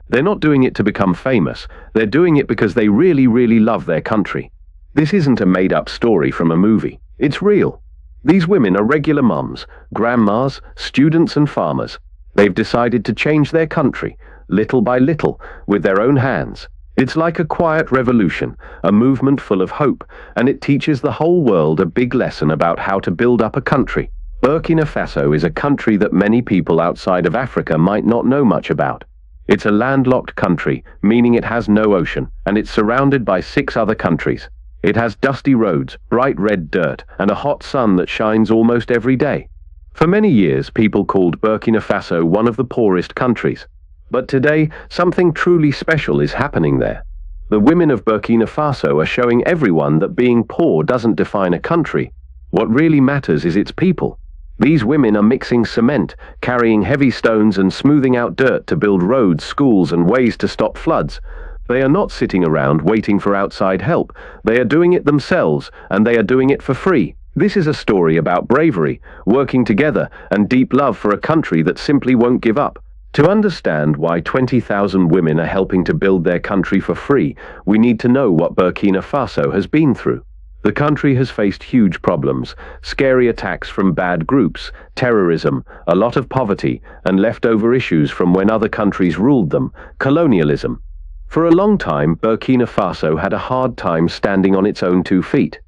They're not doing it to become famous. They're doing it because they really, really love their country. This isn't a made-up story from a movie. It's real. These women are regular mums, grandmas, students and farmers. They've decided to change their country, little by little, with their own hands. It's like a quiet revolution, a movement full of hope, and it teaches the whole world a big lesson about how to build up a country. Burkina Faso is a country that many people outside of Africa might not know much about. It's a landlocked country, meaning it has no ocean, and it's surrounded by 6 other countries. It has dusty roads, bright red dirt, and a hot sun that shines almost every day. For many years, people called Burkina Faso one of the poorest countries. But today, something truly special is happening there. The women of Burkina Faso are showing everyone that being poor doesn't define a country. What really matters is its people. These women are mixing cement, carrying heavy stones and smoothing out dirt to build roads, schools and ways to stop floods. They are not sitting around waiting for outside help. They are doing it themselves, and they are doing it for free. This is a story about bravery, working together, and deep love for a country that simply won't give up. To understand why 20,000 women are helping to build their country for free, we need to know what Burkina Faso has been through. The country has faced huge problems, scary attacks from bad groups, terrorism, a lot of poverty, and leftover issues from when other countries ruled them, colonialism. For a long time, Burkina Faso had a hard time standing on its own 2 feet.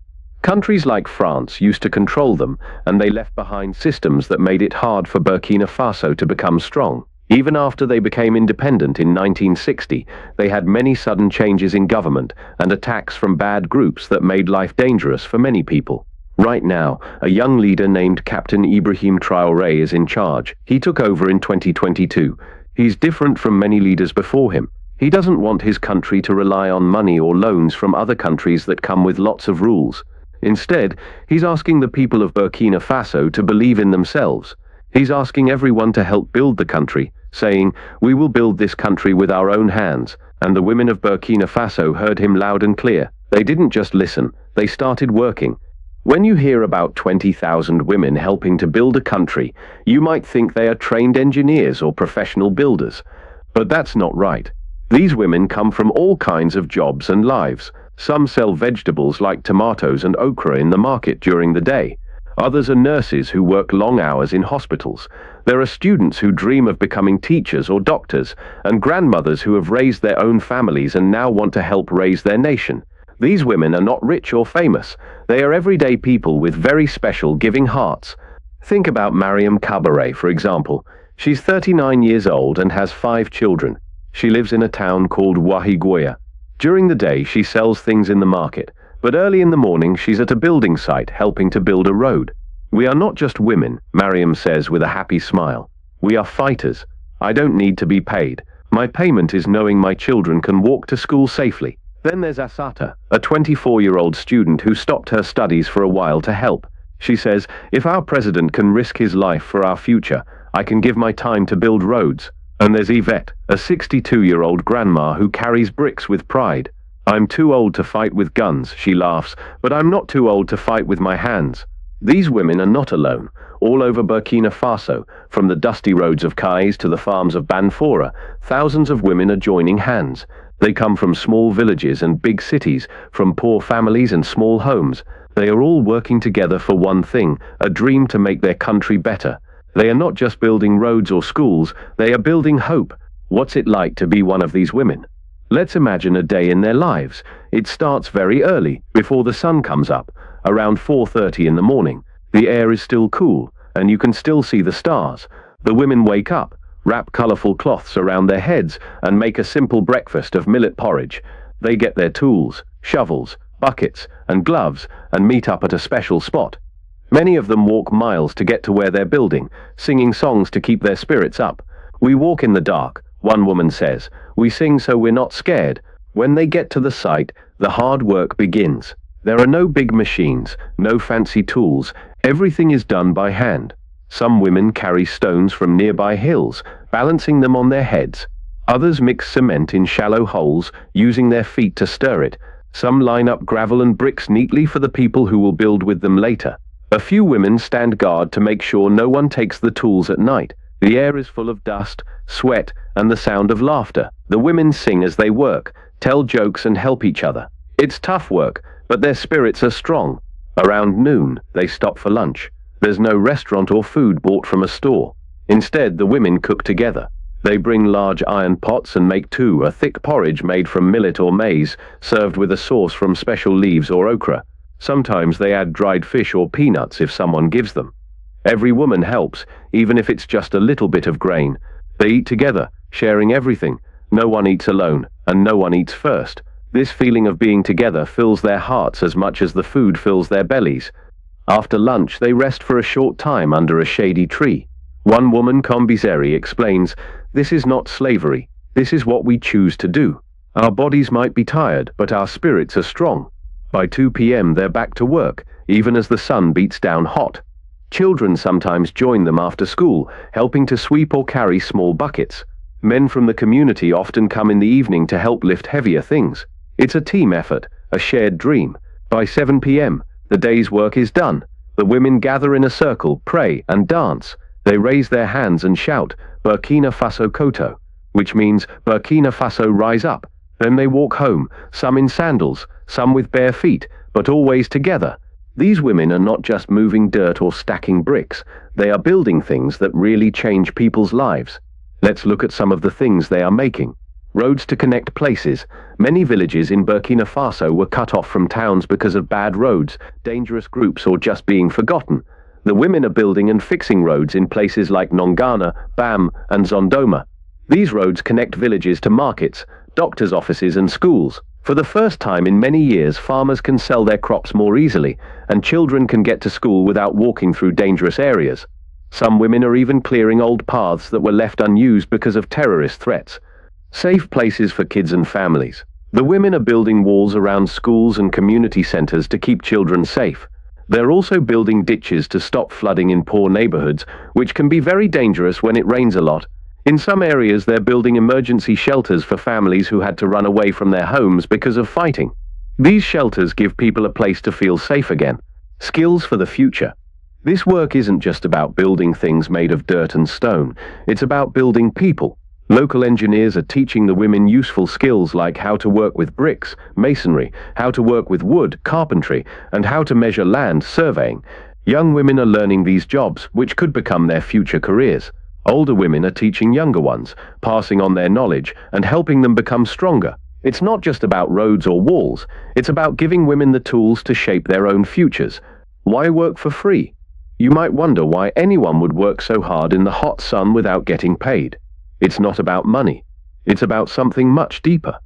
Countries like France used to control them, and they left behind systems that made it hard for Burkina Faso to become strong. Even after they became independent in 1960, they had many sudden changes in government and attacks from bad groups that made life dangerous for many people. Right now, a young leader named Captain Ibrahim Traoré is in charge. He took over in 2022. He's different from many leaders before him. He doesn't want his country to rely on money or loans from other countries that come with lots of rules. Instead, he's asking the people of Burkina Faso to believe in themselves. He's asking everyone to help build the country, saying, "We will build this country with our own hands." And the women of Burkina Faso heard him loud and clear. They didn't just listen, they started working. When you hear about 20,000 women helping to build a country, you might think they are trained engineers or professional builders. But that's not right. These women come from all kinds of jobs and lives. Some sell vegetables like tomatoes and okra in the market during the day. Others are nurses who work long hours in hospitals. There are students who dream of becoming teachers or doctors, and grandmothers who have raised their own families and now want to help raise their nation. These women are not rich or famous. They are everyday people with very special giving hearts. Think about Mariam Cabaret, for example. She's 39 years old and has 5 children. She lives in a town called Wahiguoya. During the day, she sells things in the market, but early in the morning, she's at a building site helping to build a road. "We are not just women," Mariam says with a happy smile. "We are fighters. I don't need to be paid. My payment is knowing my children can walk to school safely." Then there's Asata, a 24-year-old student who stopped her studies for a while to help. She says, "If our president can risk his life for our future, I can give my time to build roads." And there's Yvette, a 62-year-old grandma who carries bricks with pride. "I'm too old to fight with guns," she laughs, "but I'm not too old to fight with my hands." These women are not alone. All over Burkina Faso, from the dusty roads of Kais to the farms of Banfora, thousands of women are joining hands. They come from small villages and big cities, from poor families and small homes. They are all working together for one thing, a dream to make their country better. They are not just building roads or schools, they are building hope. What's it like to be one of these women? Let's imagine a day in their lives. It starts very early, before the sun comes up, around 4:30 in the morning. The air is still cool, and you can still see the stars. The women wake up, wrap colorful cloths around their heads, and make a simple breakfast of millet porridge. They get their tools, shovels, buckets, and gloves, and meet up at a special spot. Many of them walk miles to get to where they're building, singing songs to keep their spirits up. "We walk in the dark," one woman says. "We sing so we're not scared." When they get to the site, the hard work begins. There are no big machines, no fancy tools. Everything is done by hand. Some women carry stones from nearby hills, balancing them on their heads. Others mix cement in shallow holes, using their feet to stir it. Some line up gravel and bricks neatly for the people who will build with them later. A few women stand guard to make sure no one takes the tools at night. The air is full of dust, sweat, and the sound of laughter. The women sing as they work, tell jokes and help each other. It's tough work, but their spirits are strong. Around noon, they stop for lunch. There's no restaurant or food bought from a store. Instead, the women cook together. They bring large iron pots and make too, a thick porridge made from millet or maize, served with a sauce from special leaves or okra. Sometimes they add dried fish or peanuts if someone gives them. Every woman helps, even if it's just a little bit of grain. They eat together, sharing everything. No one eats alone, and no one eats first. This feeling of being together fills their hearts as much as the food fills their bellies. After lunch, they rest for a short time under a shady tree. One woman, Kombizeri, explains, "This is not slavery. This is what we choose to do. Our bodies might be tired, but our spirits are strong." By 2 p.m. they're back to work, even as the sun beats down hot. Children sometimes join them after school, helping to sweep or carry small buckets. Men from the community often come in the evening to help lift heavier things. It's a team effort, a shared dream. By 7 p.m., the day's work is done. The women gather in a circle, pray, and dance. They raise their hands and shout, "Burkina Faso Koto," which means Burkina Faso rise up. Then they walk home, some in sandals, some with bare feet, but always together. These women are not just moving dirt or stacking bricks. They are building things that really change people's lives. Let's look at some of the things they are making. Roads to connect places. Many villages in Burkina Faso were cut off from towns because of bad roads, dangerous groups, or just being forgotten. The women are building and fixing roads in places like Nongana, Bam, and Zondoma. These roads connect villages to markets, doctors' offices, and schools. For the first time in many years, farmers can sell their crops more easily, and children can get to school without walking through dangerous areas. Some women are even clearing old paths that were left unused because of terrorist threats. Safe places for kids and families. The women are building walls around schools and community centers to keep children safe. They're also building ditches to stop flooding in poor neighborhoods, which can be very dangerous when it rains a lot. In some areas, they're building emergency shelters for families who had to run away from their homes because of fighting. These shelters give people a place to feel safe again. Skills for the future. This work isn't just about building things made of dirt and stone. It's about building people. Local engineers are teaching the women useful skills like how to work with bricks, masonry, how to work with wood, carpentry, and how to measure land, surveying. Young women are learning these jobs, which could become their future careers. Older women are teaching younger ones, passing on their knowledge and helping them become stronger. It's not just about roads or walls. It's about giving women the tools to shape their own futures. Why work for free? You might wonder why anyone would work so hard in the hot sun without getting paid. It's not about money. It's about something much deeper.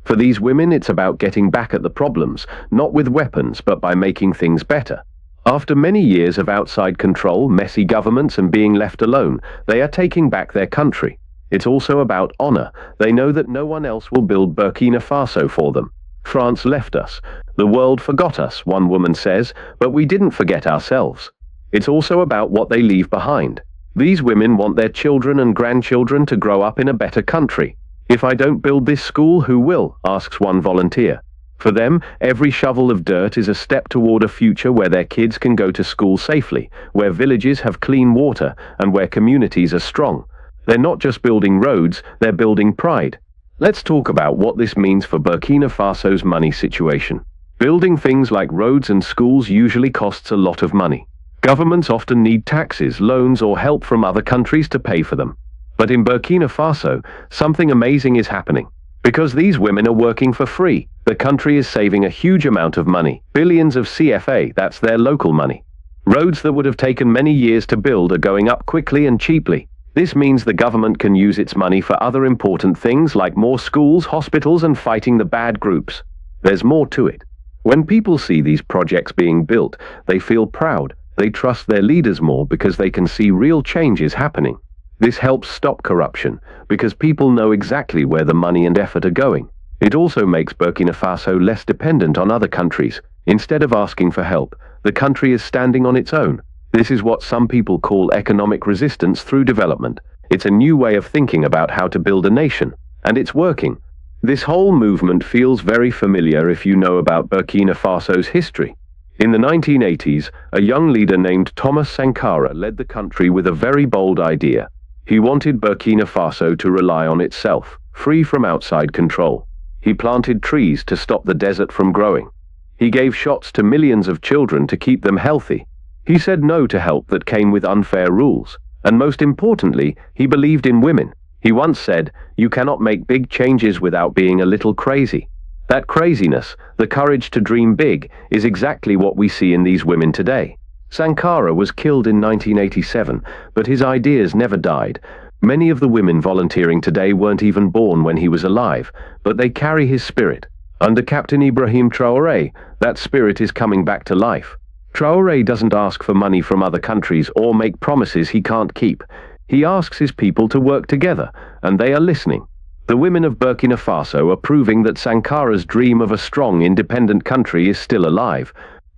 For these women, it's about getting back at the problems, not with weapons, but by making things better. After many years of outside control, messy governments, and being left alone, they are taking back their country. It's also about honor. They know that no one else will build Burkina Faso for them. France left us. The world forgot us, one woman says, but we didn't forget ourselves. It's also about what they leave behind. These women want their children and grandchildren to grow up in a better country. "If I don't build this school, who will?" asks one volunteer. For them, every shovel of dirt is a step toward a future where their kids can go to school safely, where villages have clean water, and where communities are strong. They're not just building roads, they're building pride. Let's talk about what this means for Burkina Faso's money situation. Building things like roads and schools usually costs a lot of money. Governments often need taxes, loans, or help from other countries to pay for them. But in Burkina Faso, something amazing is happening. Because these women are working for free, the country is saving a huge amount of money, billions of CFA, that's their local money. Roads that would have taken many years to build are going up quickly and cheaply. This means the government can use its money for other important things like more schools, hospitals, and fighting the bad groups. There's more to it. When people see these projects being built, they feel proud. They trust their leaders more because they can see real changes happening. This helps stop corruption because people know exactly where the money and effort are going. It also makes Burkina Faso less dependent on other countries. Instead of asking for help, the country is standing on its own. This is what some people call economic resistance through development. It's a new way of thinking about how to build a nation, and it's working. This whole movement feels very familiar if you know about Burkina Faso's history. In the 1980s, a young leader named Thomas Sankara led the country with a very bold idea. He wanted Burkina Faso to rely on itself, free from outside control. He planted trees to stop the desert from growing. He gave shots to millions of children to keep them healthy. He said no to help that came with unfair rules. And most importantly, he believed in women. He once said, "You cannot make big changes without being a little crazy." That craziness, the courage to dream big, is exactly what we see in these women today. Sankara was killed in 1987, but his ideas never died. Many of the women volunteering today weren't even born when he was alive, but they carry his spirit. Under Captain Ibrahim Traoré, that spirit is coming back to life. Traoré doesn't ask for money from other countries or make promises he can't keep. He asks his people to work together, and they are listening. The women of Burkina Faso are proving that Sankara's dream of a strong, independent country is still alive.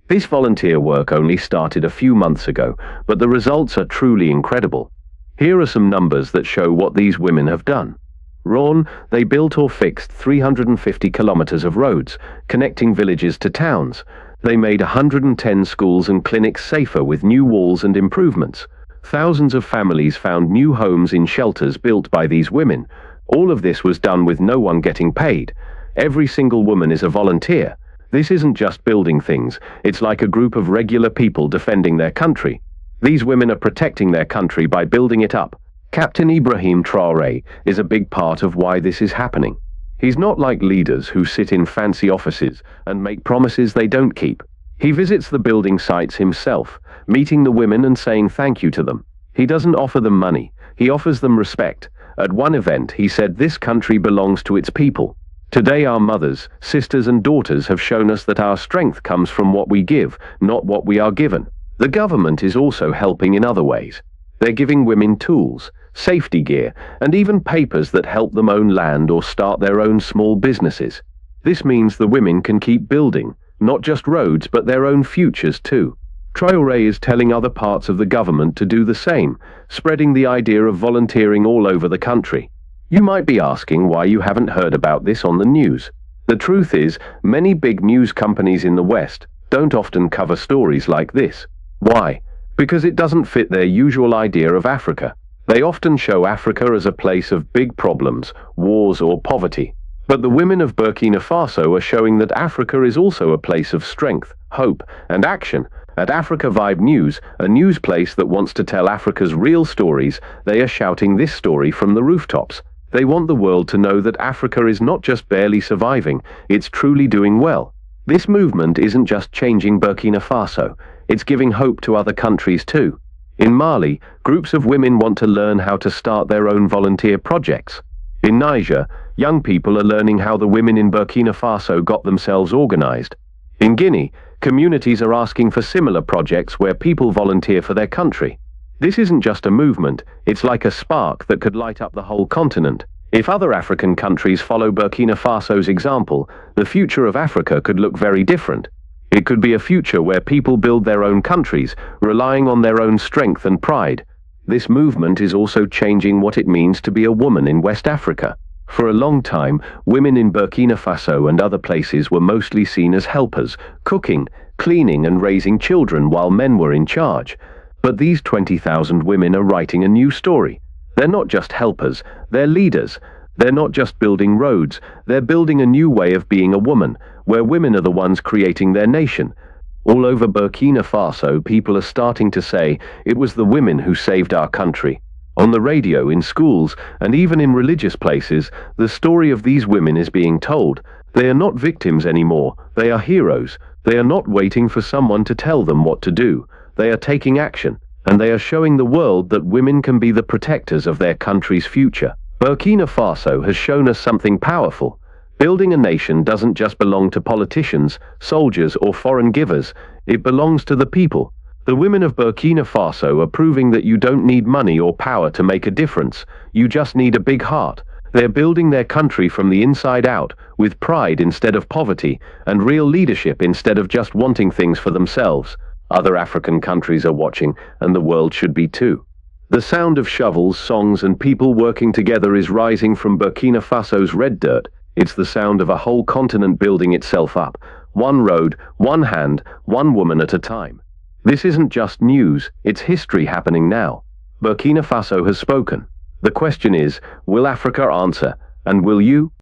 This volunteer work only started a few months ago, but the results are truly incredible. Here are some numbers that show what these women have done. Rawn, they built or fixed 350 kilometers of roads, connecting villages to towns. They made 110 schools and clinics safer with new walls and improvements. Thousands of families found new homes in shelters built by these women. All of this was done with no one getting paid. Every single woman is a volunteer. This isn't just building things, it's like a group of regular people defending their country. These women are protecting their country by building it up. Captain Ibrahim Traoré is a big part of why this is happening. He's not like leaders who sit in fancy offices and make promises they don't keep. He visits the building sites himself, meeting the women and saying thank you to them. He doesn't offer them money, he offers them respect. At one event, he said this country belongs to its people. Today our mothers, sisters and daughters have shown us that our strength comes from what we give, not what we are given. The government is also helping in other ways. They're giving women tools, safety gear, and even papers that help them own land or start their own small businesses. This means the women can keep building, not just roads but their own futures too. Traoré is telling other parts of the government to do the same, spreading the idea of volunteering all over the country. You might be asking why you haven't heard about this on the news. The truth is, many big news companies in the West don't often cover stories like this. Why? Because it doesn't fit their usual idea of Africa. They often show Africa as a place of big problems, wars or poverty. But the women of Burkina Faso are showing that Africa is also a place of strength, hope, and action. At Africa Vibe News, a news place that wants to tell Africa's real stories, they are shouting this story from the rooftops. They want the world to know that Africa is not just barely surviving, it's truly doing well. This movement isn't just changing Burkina Faso, it's giving hope to other countries too. In Mali, groups of women want to learn how to start their own volunteer projects. In Niger, young people are learning how the women in Burkina Faso got themselves organized. In Guinea, communities are asking for similar projects where people volunteer for their country. This isn't just a movement, it's like a spark that could light up the whole continent. If other African countries follow Burkina Faso's example, the future of Africa could look very different. It could be a future where people build their own countries, relying on their own strength and pride. This movement is also changing what it means to be a woman in West Africa. For a long time, women in Burkina Faso and other places were mostly seen as helpers, cooking, cleaning and raising children while men were in charge. But these 20,000 women are writing a new story. They're not just helpers, they're leaders. They're not just building roads, they're building a new way of being a woman, where women are the ones creating their nation. All over Burkina Faso, people are starting to say, it was the women who saved our country. On the radio, in schools, and even in religious places, the story of these women is being told. They are not victims anymore, they are heroes. They are not waiting for someone to tell them what to do. They are taking action, and they are showing the world that women can be the protectors of their country's future. Burkina Faso has shown us something powerful. Building a nation doesn't just belong to politicians, soldiers, or foreign givers. It belongs to the people. The women of Burkina Faso are proving that you don't need money or power to make a difference. You just need a big heart. They're building their country from the inside out, with pride instead of poverty, and real leadership instead of just wanting things for themselves. Other African countries are watching, and the world should be too. The sound of shovels, songs, and people working together is rising from Burkina Faso's red dirt. It's the sound of a whole continent building itself up. One road, one hand, one woman at a time. This isn't just news, it's history happening now. Burkina Faso has spoken. The question is, will Africa answer, and will you?